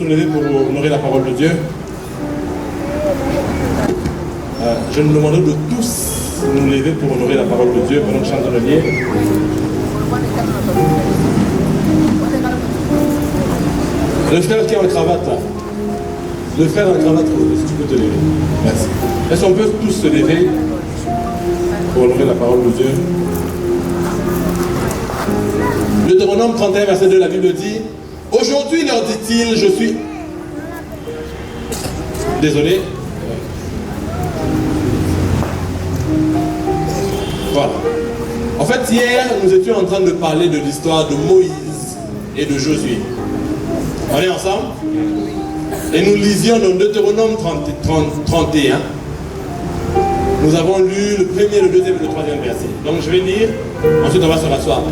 nous lever pour honorer la parole de Dieu. Je nous demanderai de tous nous lever pour honorer la parole de Dieu pendant que je chante le lien. Le frère qui est en cravate là. Le frère en cravate, si tu peux te lever. Merci. Est-ce qu'on peut tous se lever pour honorer la parole de Dieu? Deutéronome 31, verset 2, la Bible dit: aujourd'hui, leur dit-il, je suis... Désolé. Voilà. En fait, hier, nous étions en train de parler de l'histoire de Moïse et de Josué. On est ensemble? Et nous lisions dans Deutéronome 31. Nous avons lu le premier, le deuxième et le troisième verset. Donc je vais lire, ensuite on va se rasseoir.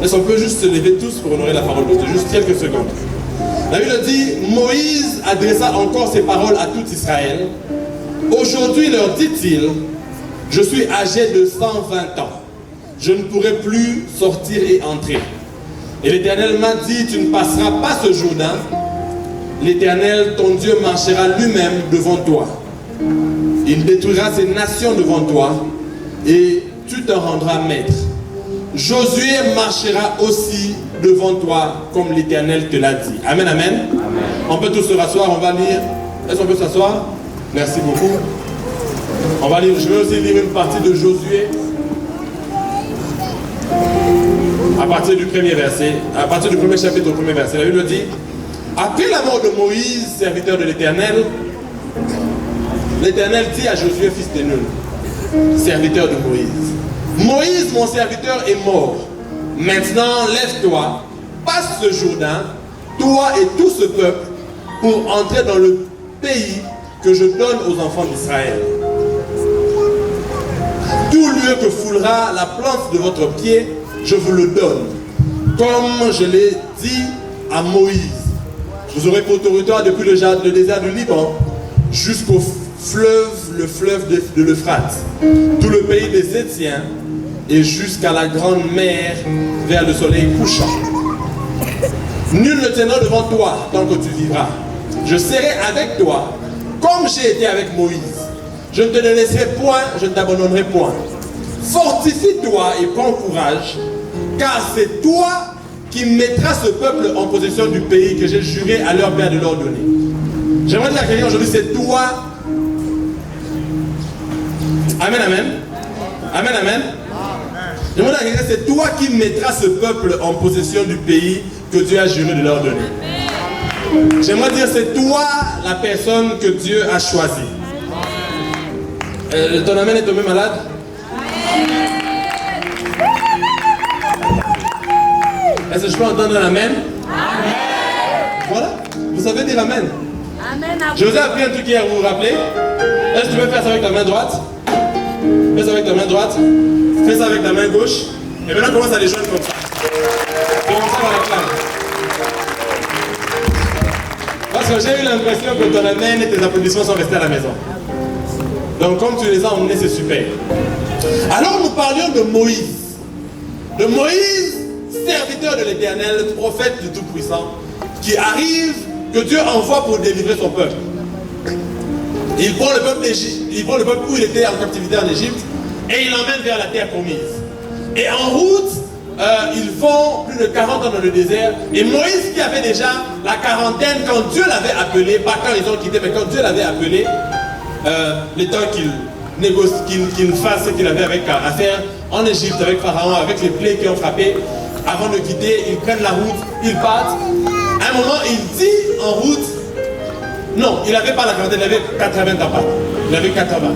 Est-ce qu'on peut juste se lever tous pour honorer la parole de Dieu? Juste quelques secondes. La Bible dit: Moïse adressa encore ces paroles à tout Israël. Aujourd'hui, leur dit-il, je suis âgé de 120 ans. Je ne pourrai plus sortir et entrer. Et l'Éternel m'a dit: tu ne passeras pas ce Jourdain. L'Éternel, ton Dieu, marchera lui-même devant toi. Il détruira ces nations devant toi et tu te rendras maître. Josué marchera aussi devant toi comme l'Éternel te l'a dit. Amen, amen, amen. On peut tous se rasseoir, on va lire. Est-ce qu'on peut s'asseoir? Merci beaucoup. On va lire, je vais aussi lire une partie de Josué. À partir du premier verset, à partir du premier chapitre au premier verset, la Bible dit: après la mort de Moïse, serviteur de l'Éternel, l'Éternel dit à Josué, fils de Nun, serviteur de Moïse: Moïse, mon serviteur, est mort. Maintenant, lève-toi, passe ce Jourdain, toi et tout ce peuple, pour entrer dans le pays que je donne aux enfants d'Israël. Tout lieu que foulera la plante de votre pied, je vous le donne, comme je l'ai dit à Moïse. Vous aurez pour territoire depuis le désert du Liban jusqu'au fleuve, le fleuve de l'Euphrate, tout le pays des Étiens et jusqu'à la grande mer vers le soleil couchant. Nul ne tiendra devant toi tant que tu vivras. Je serai avec toi comme j'ai été avec Moïse. Je ne te laisserai point, je ne t'abandonnerai point. Fortifie-toi et prends courage, car c'est toi qui mettras ce peuple en possession du pays que j'ai juré à leur père de leur donner. J'aimerais dire à quelqu'un aujourd'hui, c'est toi. Amen, amen. Amen, amen. J'aimerais dire à quelqu'un, c'est toi qui mettras ce peuple en possession du pays que Dieu a juré de leur donner. J'aimerais dire, c'est toi la personne que Dieu a choisie. Ton amen est tombé malade? Est-ce que je peux entendre un amen? Amen. Voilà, vous savez dire amen. Amen. Je vous ai appris un truc hier, vous vous rappelez? Est-ce que tu peux faire ça avec ta main droite? Fais ça avec ta main droite. Fais ça avec ta main gauche. Et maintenant commence à les joindre comme ça. Commence par la clame. Parce que j'ai eu l'impression que ton amen et tes applaudissements sont restés à la maison. Donc comme tu les as emmenés, c'est super. Alors nous parlions de Moïse. De Moïse, serviteur de l'Éternel, prophète du Tout-Puissant, qui arrive, que Dieu envoie pour délivrer son peuple. Il prend le peuple d'Égypte, il prend le peuple où il était en captivité en Égypte, et il l'emmène vers la terre promise. Et en route, ils font plus de 40 ans dans le désert, et Moïse qui avait déjà la quarantaine, quand Dieu l'avait appelé, pas quand ils ont quitté, mais quand Dieu l'avait appelé, le temps qu'il négocie, qu'il fasse ce qu'il avait à faire en Égypte avec Pharaon, avec les plaies qui ont frappé. Avant de quitter, ils prennent la route, ils partent. À un moment, il dit en route, non, il n'avait pas la quarantaine, il avait 80 ans. Il avait 80.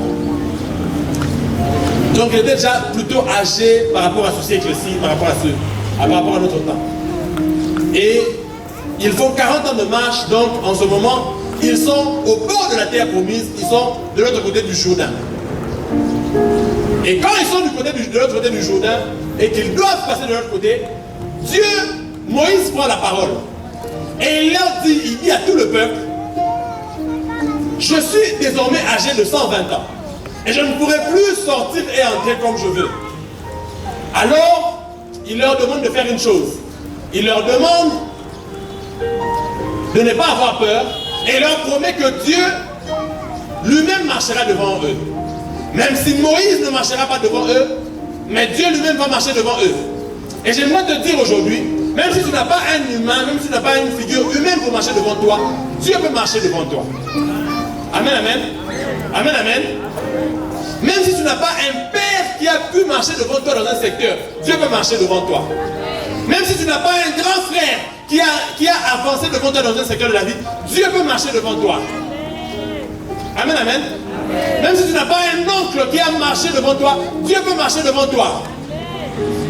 Donc il était déjà plutôt âgé par rapport à ce siècle-ci, par rapport à notre temps. Et ils font 40 ans de marche, donc en ce moment, ils sont au bord de la terre promise, ils sont de l'autre côté du Jourdain. Et quand ils sont de l'autre côté du Jourdain, et qu'ils doivent passer de l'autre côté, Dieu, Moïse prend la parole. Et il leur dit, il dit à tout le peuple, je suis désormais âgé de 120 ans. Et je ne pourrai plus sortir et entrer comme je veux. Alors, il leur demande de faire une chose. Il leur demande de ne pas avoir peur et leur promet que Dieu lui-même marchera devant eux. Même si Moïse ne marchera pas devant eux, mais Dieu lui-même va marcher devant eux. Et j'aimerais te dire aujourd'hui, même si tu n'as pas un humain, même si tu n'as pas une figure humaine pour marcher devant toi, Dieu peut marcher devant toi. Amen, amen. Amen, amen. Même si tu n'as pas un père qui a pu marcher devant toi dans un secteur, Dieu peut marcher devant toi. Même si tu n'as pas un grand frère qui a avancé devant toi dans un secteur de la vie, Dieu peut marcher devant toi. Amen, amen. Même si tu n'as pas un oncle qui a marché devant toi, Dieu peut marcher devant toi.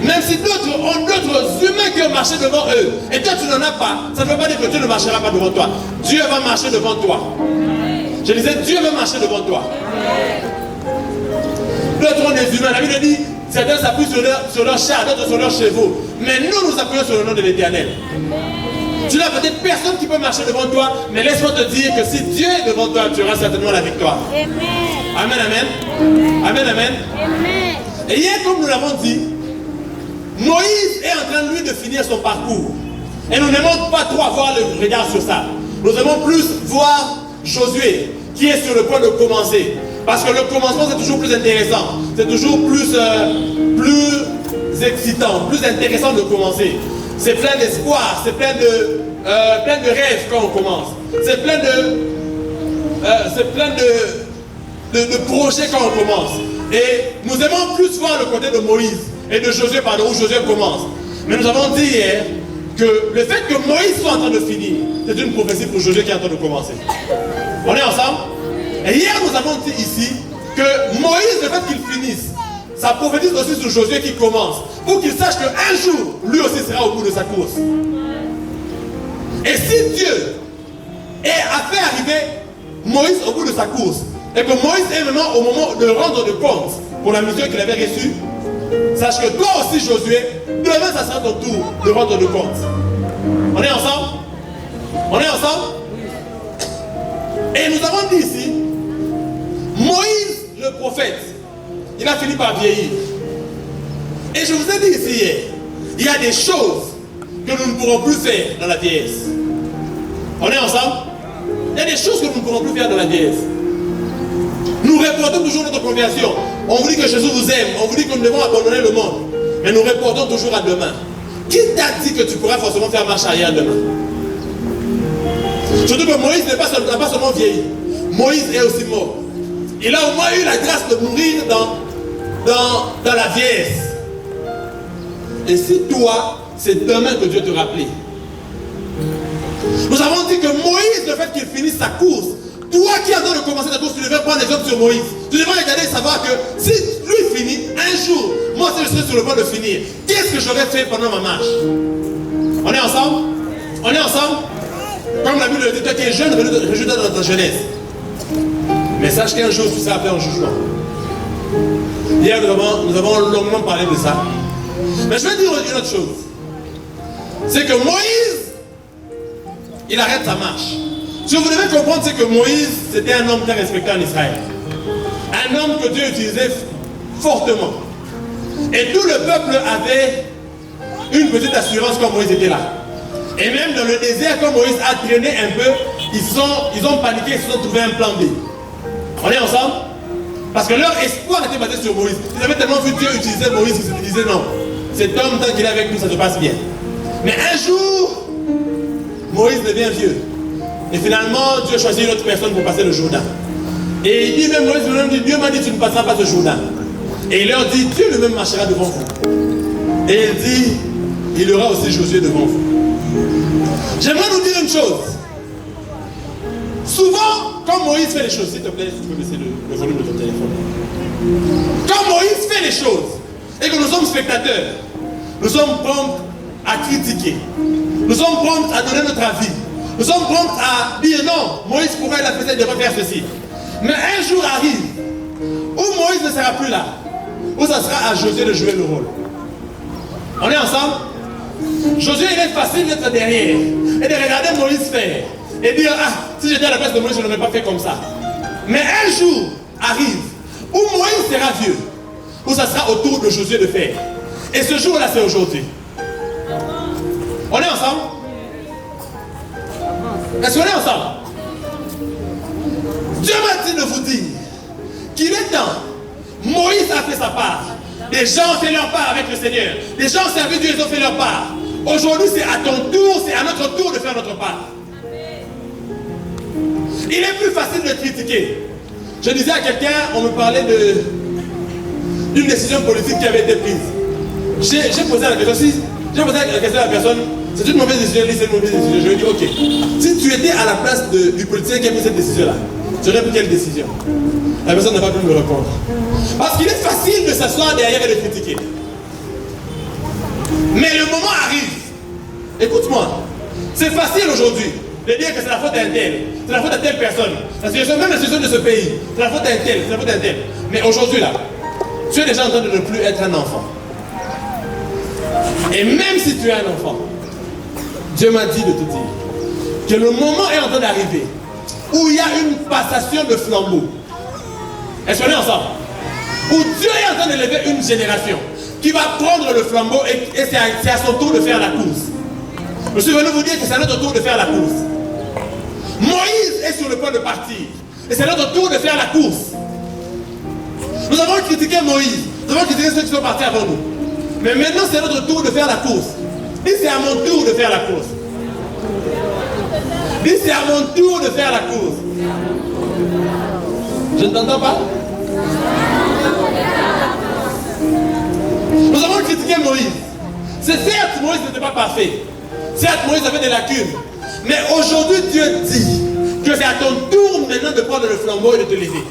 Même si d'autres ont d'autres humains qui ont marché devant eux, et toi tu n'en as pas, ça ne veut pas dire que Dieu ne marchera pas devant toi. Dieu va marcher devant toi. Je disais, Dieu va marcher devant toi. D'autres ont des humains. La Bible dit, certains s'appuient sur leur char, d'autres sur leurs chevaux. Mais nous, nous appuyons sur le nom de l'Éternel. Tu n'as peut-être personne qui peut marcher devant toi, mais laisse-moi te dire que si Dieu est devant toi, tu auras certainement la victoire. Amen, amen. Amen, amen. Et hier, comme nous l'avons dit, Moïse est en train, lui, de finir son parcours. Et nous n'aimons pas trop avoir le regard sur ça. Nous aimons plus voir Josué, qui est sur le point de commencer. Parce que le commencement, c'est toujours plus intéressant. C'est toujours plus excitant, plus intéressant de commencer. C'est plein d'espoir, c'est plein de rêves quand on commence. C'est plein de projets quand on commence. Et nous aimons plus voir le côté de Moïse et de Josué, pardon, où Josué commence. Mais nous avons dit hier que le fait que Moïse soit en train de finir, c'est une prophétie pour Josué qui est en train de commencer. On est ensemble? Et hier, nous avons dit ici que Moïse, le fait qu'il finisse, ça prophétise aussi sur Josué qui commence, pour qu'il sache qu'un jour, lui aussi sera au bout de sa course. Et si Dieu a fait arriver Moïse au bout de sa course, et que Moïse est maintenant au moment de rendre de compte pour la mission qu'il avait reçue, sache que toi aussi, Josué, demain, ça sera ton tour de rendre de compte. On est ensemble? On est ensemble? Et nous avons dit ici, Moïse, le prophète, il a fini par vieillir. Et je vous ai dit ici hier, il y a des choses que nous ne pourrons plus faire dans la vieillesse. On est ensemble? Il y a des choses que nous ne pourrons plus faire dans la vieillesse. Nous reportons toujours notre conversion. On vous dit que Jésus vous aime, on vous dit que nous devons abandonner le monde. Mais nous reportons toujours à demain. Qui t'a dit que tu pourras forcément faire marche arrière demain? Surtout que Moïse n'a pas seulement vieilli. Moïse est aussi mort. Il a au moins eu la grâce de mourir dans la vieillesse. Et si toi, c'est demain que Dieu te rappelle. Nous avons dit que Moïse, le fait qu'il finisse sa course, toi qui es en train de commencer ta course, tu devrais prendre l'exemple sur Moïse. Tu devrais regarder et savoir que si lui finit, un jour, moi si je serai sur le point de finir, qu'est-ce que j'aurais fait pendant ma marche? On est ensemble? On est ensemble? Comme la Bible le dit, toi qui es jeune, réjouis-toi dans ta jeunesse. Mais sache qu'un jour, tu seras appelé en jugement. Hier, nous avons longuement parlé de ça. Mais je vais dire une autre chose. C'est que Moïse, il arrête sa marche. Ce que vous devez comprendre, c'est que Moïse, c'était un homme très respecté en Israël. Un homme que Dieu utilisait fortement. Et tout le peuple avait une petite assurance quand Moïse était là. Et même dans le désert, quand Moïse a traîné un peu, ils ont paniqué, ils se sont trouvé un plan B. On est ensemble? Parce que leur espoir était basé sur Moïse. Ils avaient tellement vu Dieu utiliser Moïse qu'ils se disaient non, cet homme, tant qu'il est avec nous, ça se passe bien. Mais un jour, Moïse devient vieux. Et finalement, Dieu choisit une autre personne pour passer le Jourdain. Et il dit même, Moïse lui-même dit, Dieu m'a dit, tu ne passeras pas ce Jourdain. Et il leur dit, Dieu lui-même marchera devant vous. Et il dit, il y aura aussi Josué devant vous. J'aimerais nous dire une chose. Souvent, quand Moïse fait les choses, s'il te plaît, tu peux baisser le volume de ton téléphone. Quand Moïse fait les choses, et que nous sommes spectateurs, nous sommes prompts à critiquer. Nous sommes prompts à donner notre avis. Nous sommes prompts à dire non, Moïse pourrait la faire, il devrait faire ceci. Mais un jour arrive où Moïse ne sera plus là, où ça sera à Josué de jouer le rôle. On est ensemble? Josué, il est facile d'être derrière et de regarder Moïse faire et dire ah, si j'étais à la place de Moïse, je n'aurais pas fait comme ça. Mais un jour arrive où Moïse sera vieux, où ça sera au tour de Josué de faire. Et ce jour-là, c'est aujourd'hui. On est ensemble? Est-ce qu'on est ensemble? Dieu m'a dit de vous dire qu'il est temps. Moïse a fait sa part. Les gens ont fait leur part avec le Seigneur. Les gens ont servi Dieu, ils ont fait leur part. Aujourd'hui, c'est à ton tour, c'est à notre tour de faire notre part. Il est plus facile de critiquer. Je disais à quelqu'un, on me parlait d'une décision politique qui avait été prise. J'ai posé la question, j'ai posé la question à la personne, c'est une mauvaise décision, c'est une mauvaise décision. Je lui ai dit, ok, si tu étais à la place du politicien qui a pris cette décision-là, tu aurais pris quelle décision? La personne n'a pas pu me répondre. Parce qu'il est facile de s'asseoir derrière et de critiquer. Mais le moment arrive. Écoute-moi, c'est facile aujourd'hui de dire que c'est la faute d'un tel, c'est la faute de telle personne. Même la situation de ce pays, c'est la faute d'un tel, c'est la faute d'un tel. Mais aujourd'hui là, tu es déjà en train de ne plus être un enfant. Et même si tu es un enfant, Dieu m'a dit de te dire que le moment est en train d'arriver où il y a une passation de flambeau. Est-ce qu'on est ensemble? Où Dieu est en train de lever une génération qui va prendre le flambeau et c'est à son tour de faire la course. Je suis venu vous dire que c'est à notre tour de faire la course. Moïse est sur le point de partir. Et c'est notre tour de faire la course. Nous avons critiqué Moïse. Nous avons critiqué ceux qui sont partis avant nous. Mais maintenant c'est notre tour de faire la course. Dis c'est à mon tour de faire la course. Dis c'est à mon tour de faire la course. Je ne t'entends pas? Nous avons critiqué Moïse. C'est certes, Moïse n'était pas parfait. Certes, Moïse avait des lacunes. Mais aujourd'hui, Dieu dit que c'est à ton tour maintenant de prendre le flambeau et de te lever.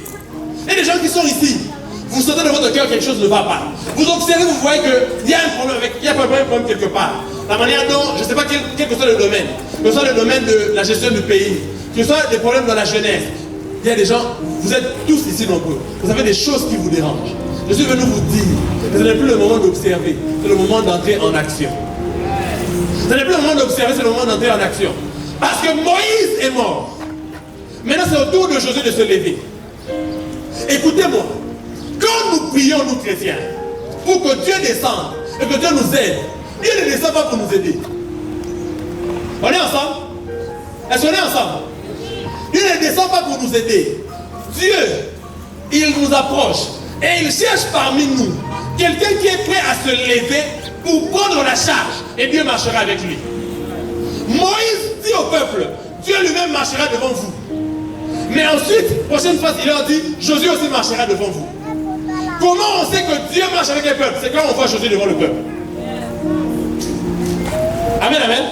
Et les gens qui sont ici, vous sentez dans votre cœur que quelque chose ne va pas. Vous observez, vous voyez qu'il y a un problème il y a un problème quelque part. La manière dont, je ne sais pas quel que soit le domaine, que ce soit le domaine de la gestion du pays, que ce soit des problèmes dans la jeunesse. Il y a des gens, vous êtes tous ici nombreux, vous avez des choses qui vous dérangent. Je suis venu vous dire que ce n'est plus le moment d'observer, c'est le moment d'entrer en action. Ce n'est plus le moment d'observer, c'est le moment d'entrer en action. Parce que Moïse est mort. Maintenant, c'est au tour de Josué de se lever. Écoutez-moi, quand nous prions, nous chrétiens, pour que Dieu descende et que Dieu nous aide, Dieu ne descend pas pour nous aider. On est ensemble? Est-ce qu'on est ensemble? Dieu ne descend pas pour nous aider. Dieu, il nous approche et il cherche parmi nous quelqu'un qui est prêt à se lever pour prendre la charge et Dieu marchera avec lui. Moïse dit au peuple, Dieu lui-même marchera devant vous. Mais ensuite, prochaine phrase, il leur dit, Josué aussi marchera devant vous. Comment on sait que Dieu marche avec le peuple? C'est quand on voit Josué devant le peuple. Amen, amen.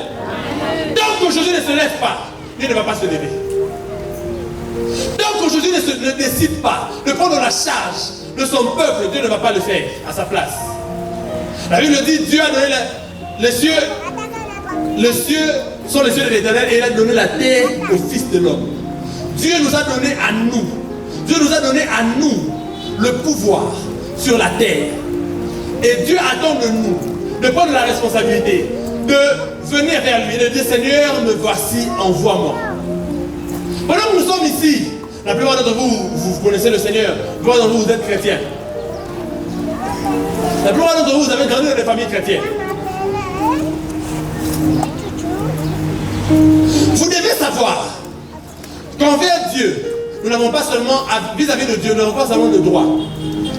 Tant que Josué ne se lève pas, Dieu ne va pas se lever. Tant que Josué ne décide pas de prendre la charge de son peuple, Dieu ne va pas le faire à sa place. La Bible dit, Dieu a donné les cieux. Les cieux sont les cieux de l'Éternel et il a donné la terre au Fils de l'homme. Dieu nous a donné à nous. Dieu nous a donné à nous le pouvoir sur la terre. Et Dieu attend de nous de prendre la responsabilité de venir vers lui et de dire Seigneur, me voici, envoie-moi. Pendant que nous sommes ici, la plupart d'entre vous, vous connaissez le Seigneur. La plupart d'entre vous, vous êtes chrétiens. La plupart d'entre vous, vous avez grandi dans des familles chrétiennes. Vous devez savoir qu'envers Dieu, nous n'avons pas seulement, vis-à-vis de Dieu, nous n'avons pas seulement de droits.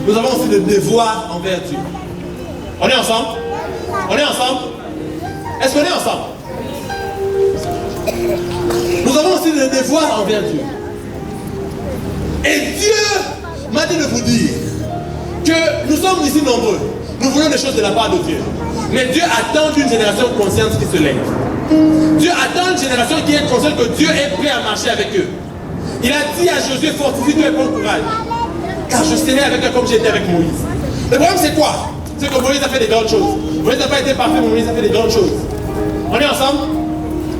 Nous avons aussi des devoirs envers Dieu. On est ensemble? On est ensemble? Est-ce qu'on est ensemble? Nous avons aussi des devoirs envers Dieu. Et Dieu m'a dit de vous dire que nous sommes ici nombreux. Nous voulons des choses de la part de Dieu. Mais Dieu attend d'une génération consciente qui se lève. Dieu attend une génération qui est consciente que Dieu est prêt à marcher avec eux. Il a dit à Josué, fortifie-toi et prends courage. Car je serai avec toi comme j'étais avec Moïse. Le problème c'est quoi? C'est que Moïse a fait des grandes choses. Moïse n'a pas été parfait, mais Moïse a fait des grandes choses. On est ensemble?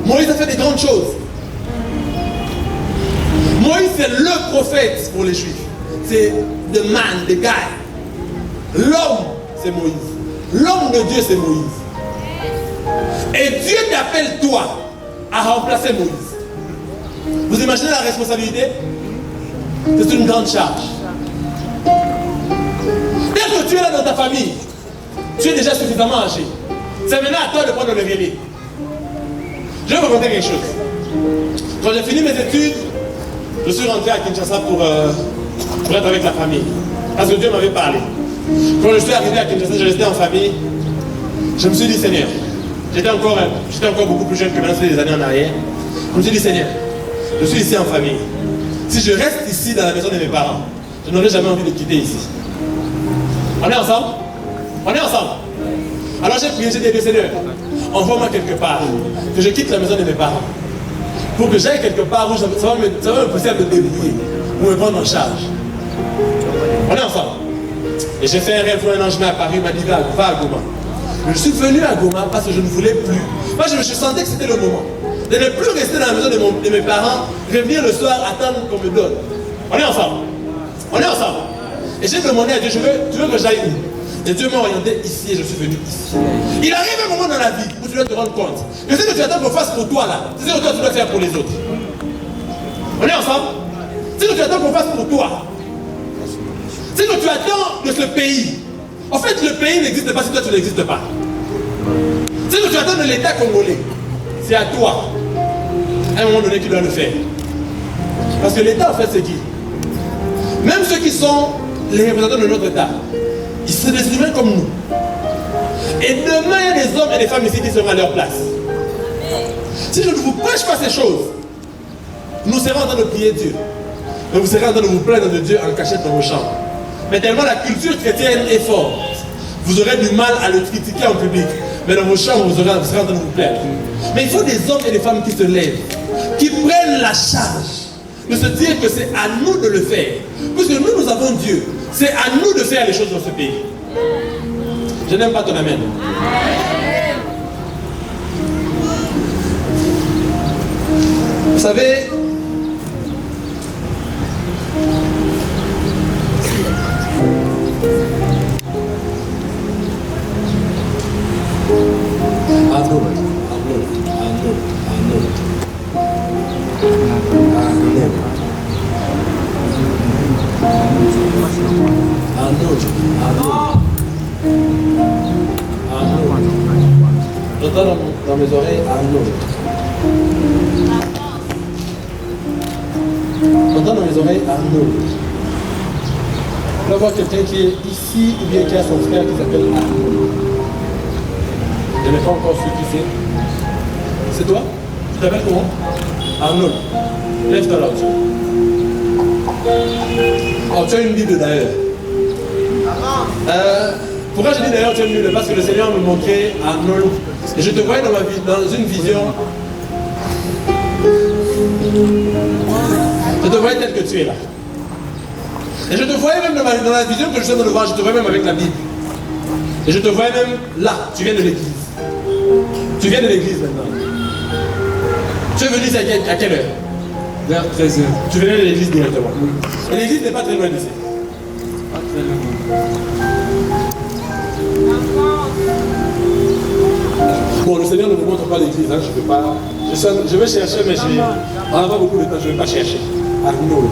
Moïse a fait des grandes choses. Moïse c'est le prophète pour les Juifs. C'est the man, the guy. L'homme c'est Moïse. L'homme de Dieu c'est Moïse. Et Dieu t'appelle toi à remplacer Moïse. Vous imaginez la responsabilité? C'est une grande charge. Dès que tu es là dans ta famille, tu es déjà suffisamment âgé. C'est maintenant à toi de prendre le relais. Je vais vous raconter quelque chose. Quand j'ai fini mes études, je suis rentré à Kinshasa pour être avec la famille. Parce que Dieu m'avait parlé. Quand je suis arrivé à Kinshasa, je restais en famille. Je me suis dit, Seigneur, j'étais encore beaucoup plus jeune que maintenant, c'était des années en arrière. Je me suis dit, Seigneur, je suis ici en famille. Si je reste ici dans la maison de mes parents, je n'aurais jamais envie de quitter ici. On est ensemble? On est ensemble? Alors j'ai prié, j'ai dit, Seigneur, envoie-moi quelque part, que je quitte la maison de mes parents. Pour que j'aille quelque part où ça va me pousser à me débrouiller, ou me prendre en charge. On est ensemble? Et j'ai fait un rêve où un ange à Paris m'a dit, va à Goma. Je suis venu à Goma parce que je ne voulais plus. Moi, je sentais que c'était le moment. De ne plus rester dans la maison de mes parents, revenir le soir, attendre qu'on me donne. On est ensemble? On est ensemble? Et j'ai demandé à Dieu, tu veux que j'aille où? Et Dieu m'a orienté ici et je suis venu ici. Il arrive un moment dans la vie où tu dois te rendre compte que ce que tu attends qu'on fasse pour toi là, c'est ce que toi tu dois faire pour les autres. On est ensemble? C'est ce que tu attends qu'on fasse pour toi. C'est ce que tu attends de ce pays. En fait, le pays n'existe pas si toi tu n'existes pas. C'est ce que tu attends de l'État congolais. C'est à toi, à un moment donné, qui doit le faire. Parce que l'État, en fait, c'est qui? Même ceux qui sont les représentants de notre État, ils sont des humains comme nous. Et demain, il y a des hommes et des femmes ici qui seront à leur place. Si je ne vous prêche pas ces choses, nous serons en train de prier Dieu. Mais vous serez en train de vous plaindre de Dieu en cachette dans vos chambres. Mais tellement la culture chrétienne est forte, vous aurez du mal à le critiquer en public. Mais dans vos chambres, vous serez en train de vous plaindre. Mais il faut des hommes et des femmes qui se lèvent, qui prennent la charge de se dire que c'est à nous de le faire. Puisque nous avons Dieu. C'est à nous de faire les choses dans ce pays. Je n'aime pas ton amen. Vous savez, j'entends dans mes oreilles Arnold. J'entends dans mes oreilles Arnold. On va voir quelqu'un qui est ici ou bien qui a son frère qui s'appelle Arnold. Je n'ai pas encore su qui c'est. C'est toi? Tu t'appelles comment? Arnold. Lève-toi là dessus. Oh, tu as une Bible d'ailleurs. Pourquoi je dis d'ailleurs tu as une Bible? Parce que le Seigneur me montrait Arnold. Et je te voyais dans une vision. Je te voyais tel que tu es là. Et je te voyais même dans la vision que je suis en train de voir, je te voyais même avec la Bible. Et je te voyais même là, tu viens de l'église. Tu viens de l'église maintenant. Tu es venu ici à quelle heure? Vers 13h. Tu venais de l'église directement. Et l'église n'est pas très loin d'ici. Pas très loin. Bon, le Seigneur ne me montre pas l'église, hein, je ne peux pas. Je vais chercher, mais on n'a pas beaucoup de temps, je ne vais pas chercher. Arnold.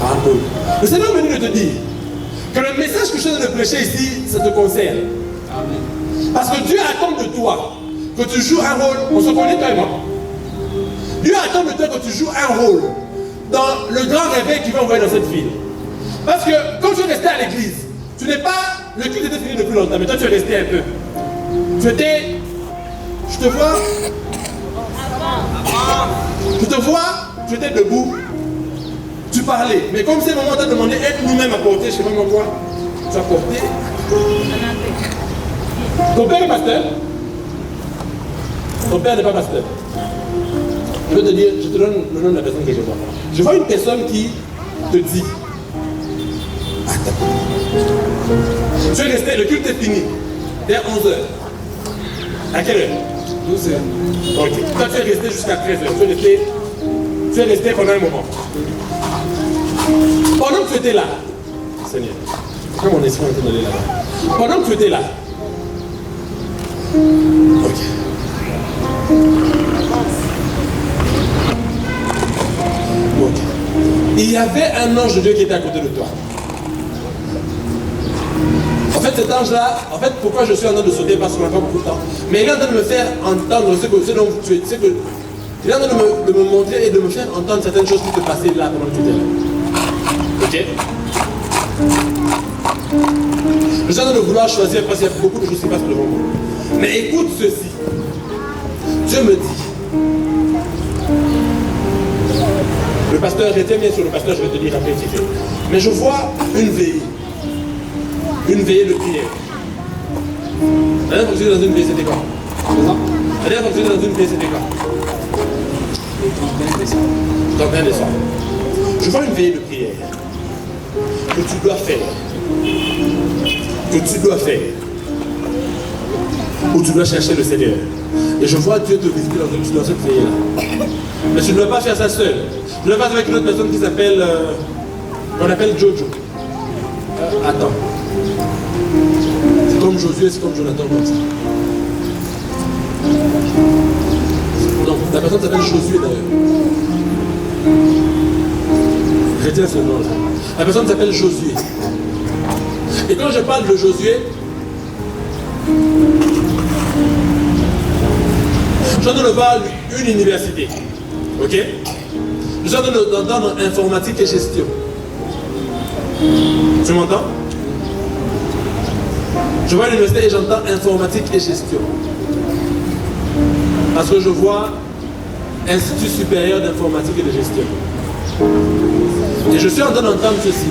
Arnold. Le Seigneur est venu de te dire que le message que je suis en train de prêcher ici, ça te concerne. Amen. Parce que Dieu attend de toi que tu joues un rôle. On se connaît toi et moi. Dieu attend de toi que tu joues un rôle dans le grand réveil qu'il va envoyer dans cette ville. Parce que quand tu es resté à l'église, tu n'es pas. Le culte était fini depuis longtemps, mais toi tu es resté un peu. Tu étais. Je te vois. Je te vois, tu étais debout. Tu parlais. Mais comme ces moments t'a demandé être nous-mêmes à porter, je ne sais pas quoi, tu as porté. Ton père est pasteur? Ton père n'est pas pasteur. Je veux te dire, je te donne le nom de la personne que je vois. Je vois une personne qui te dit, attends. Tu es resté, le culte est fini. Vers 11h. À quelle heure? 12h. Ok. Toi tu es resté jusqu'à 13h. Tu es resté pendant un moment. Pendant que tu étais là, Seigneur, pourquoi mon esprit est en train d'aller là-bas? Pendant que tu étais là, ok. Ok. Il y avait un ange de Dieu qui était à côté de toi. En fait, cet ange-là, en fait, pourquoi je suis en train de sauter? Parce qu'on n'a pas beaucoup de temps. Mais il est en train de me faire entendre ce dont tu es. Il est en train de me montrer et de me faire entendre certaines choses qui se passaient là pendant que tu étais là. Ok? Je suis en train de vouloir choisir parce qu'il y a beaucoup de choses qui passent devant moi. Mais écoute ceci. Dieu me dit. Le pasteur, j'étais bien sur le pasteur, je vais te dire après qui fait. Mais je vois une veillée. Une veillée de prière. La dernière fois que tu es dans une veillée, c'était quoi? La dernière fois que tu es dans une veillée, c'était quoi? Le 31 décembre. Je vois une veillée de prière que tu dois faire. Que tu dois faire. Où tu dois chercher le Seigneur. Et je vois Dieu te visiter dans cette veillée-là. Mais tu ne dois pas faire ça seul. Tu dois faire ça avec une autre personne qui s'appelle... qu'on appelle Jojo. Attends. C'est comme Josué, c'est comme Jonathan, comme ça. Donc, la personne s'appelle Josué d'ailleurs. Retiens ce nom-là. La personne s'appelle Josué. Et quand je parle de Josué, je suis en train de voir une université. Ok? Je suis en train d'entendre informatique et gestion. Tu m'entends? Je vois l'université et j'entends informatique et gestion. Parce que je vois Institut supérieur d'informatique et de gestion. Et je suis en train d'entendre ceci.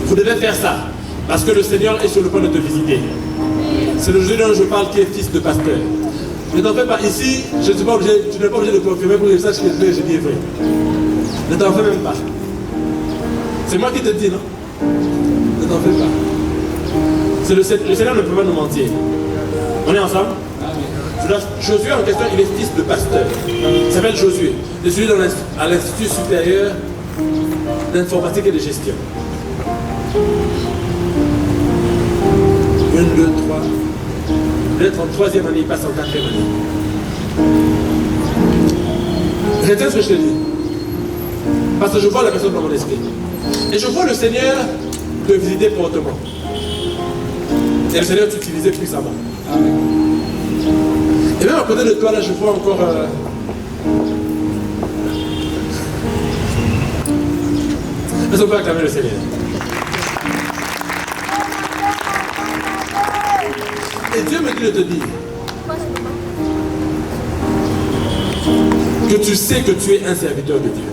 Vous devez faire ça. Parce que le Seigneur est sur le point de te visiter. C'est le Jésus dont je parle qui est fils de pasteur. Ne t'en fais pas ici, je ne suis pas obligé, tu n'es pas obligé de confirmer pour que je sache que je dis vrai. Ne t'en fais même pas. C'est moi qui te dis, non? Ne t'en fais pas. Le Seigneur ne peut pas nous mentir. On est ensemble? Josué en question, il est fils de pasteur. Il s'appelle Josué. Il est celui à l'Institut supérieur d'informatique et de gestion. 1, 2, 3. Peut-être en 3e année, il passe en 4e année. Retiens ce que je te dis. Parce que je vois la personne dans mon esprit. Et je vois le Seigneur te visiter fortement. Et le Seigneur t'utiliser puissamment. Amen. Et même à côté de toi, là, je vois encore... Est-ce qu'on peut acclamer le Seigneur? Et Dieu me dit de te dire que tu sais que tu es un serviteur de Dieu.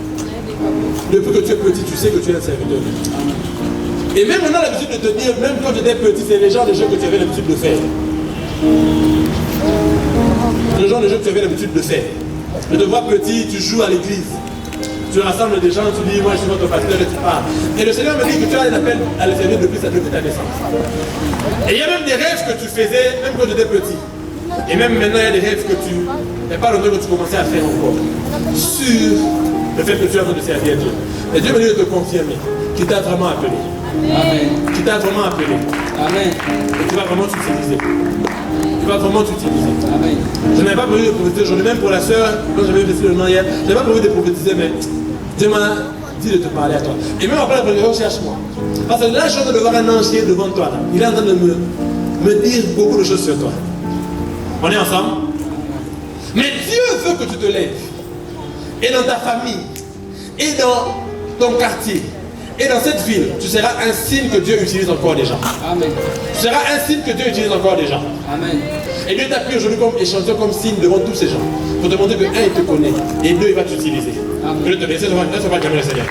Depuis que tu es petit, tu sais que tu es un serviteur de Dieu. Et même on a l'habitude de te dire, même quand tu étais petit, c'est les genres de jeux que tu avais l'habitude de faire. C'est le genre de jeu que tu avais l'habitude de faire. Je te vois petit, tu joues à l'église. Tu rassembles des gens, tu dis, moi je suis votre pasteur et tu parles. Et le Seigneur me dit que tu as un appel à le servir depuis ta naissance. Et il y a même des rêves que tu faisais, même quand tu étais petit. Et même maintenant, il y a des rêves que tu... Il n'y a pas longtemps que tu commençais à faire encore. Sur le fait que tu es en train de servir Dieu. Et Dieu me dit de te confirmer qu'il t'a vraiment appelé. Amen. Qu'il t'a vraiment appelé. Amen. Et tu vas vraiment t'utiliser. Tu vas vraiment t'utiliser. Amen. Je n'avais pas prévu de prophétiser aujourd'hui, même pour la sœur, quand j'avais décidé le nom hier, je n'avais pas prévu de prophétiser, mais Dieu m'a dit de te parler à toi. Et même après la prédication, cherche-moi. Parce que là, je suis en train de voir un ange qui est devant toi. Là. Il est en train de me dire beaucoup de choses sur toi. On est ensemble? Mais Dieu veut que tu te lèves. Et dans ta famille, et dans ton quartier, et dans cette ville, tu seras un signe que Dieu utilise encore des gens. Amen. Tu seras un signe que Dieu utilise encore des gens. Amen. Et Dieu t'a pris aujourd'hui comme échantillon, comme signe devant tous ces gens. Pour te montrer que un, il te connaît, et deux, il va t'utiliser. Je te remercie, ça va jamais le Seigneur.